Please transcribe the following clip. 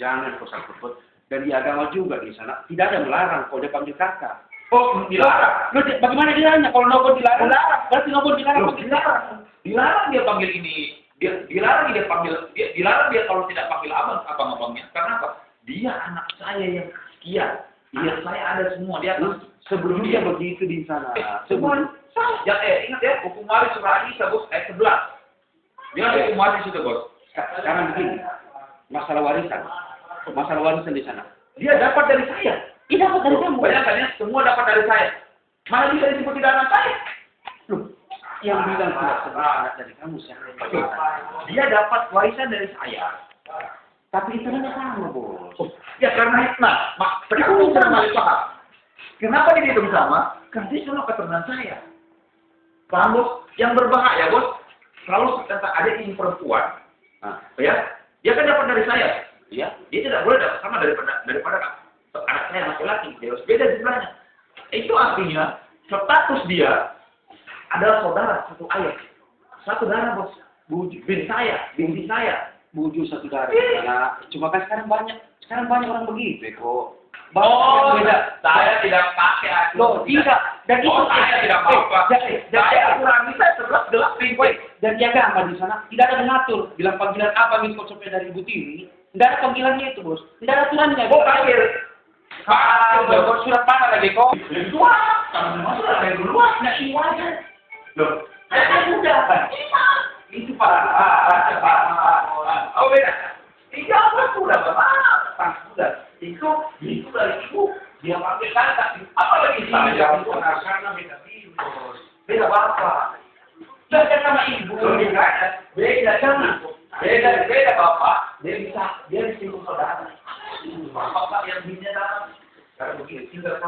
jangan kau sangkut. Dan di agama juga di sana tidak ada melarang kalau dia panggil kakak. Oh, dilarang. Loh, bagaimana dilarang? Kalau nobot dilarang? Berarti nobot dilarang. Loh, dilarang dia panggil ini. Dilarang dia kalau tidak panggil abangnya. Karena apa? Dia anak saya yang sekian. Anak saya ada semua. Dia sebelum dia begitu di sana. Sebelum ya ingat ya, hukum waris surah An-Nisa bos ayat 11. Dia hukum waris itu bos. Sekarang begini, masalah warisan di sana. Dia dapat dari saya. Dia dapat dari kamu. Bayangkan ya, semua dapat dari saya. Mana bisa disebut tidak anak saya? Loh, yang bilang tidak sebut anak dari kamu siapa? Dia dapat warisan dari saya. Tapi itu kan sama, bos. Ya karena kamu pernah paham. Kenapa dia hitung sama? Karena dia sama keturunan saya. Paham bos? Yang berbahaya bos. Kalau kata ada ini perempuan, ya, dia kan dapat dari saya. Ya, dia tidak boleh dapat sama daripada anak saya laki-laki. Dia harus beda jumlahnya. Itu artinya status dia adalah saudara satu ayah, satu darah bos. Binti saya. Buju satu darah. Nah, cuma kan sekarang banyak orang begitu kok. Beda. Saya tidak pakai. Loh, tidak. Dan itu saya tidak pakai. Saya aturan bisa 11 dan di agama di sana tidak ada mengatur. Bilang panggilan apa nih kok sampai dari Ibu Tiri? Tidak ada panggilannya itu, bos. Tidak ada aturannya. Oh, panggil. Bos surat mana lagi kok? Dua. Kalau masuk ada duluan, nggak iwaja. Loh, saya muda. Itu Pak. Oh beda. Iya, apa sudah Bapak? Sudah. Itu dari ibu. Dia panggil kakak. Apa lagi saya? Karena beda ibu. Beda bapak. Beda sama ibu. Beda jangan. Beda bapak. Dia bisa saudara. Bapak yang bininya datang. Karena begini, tinggal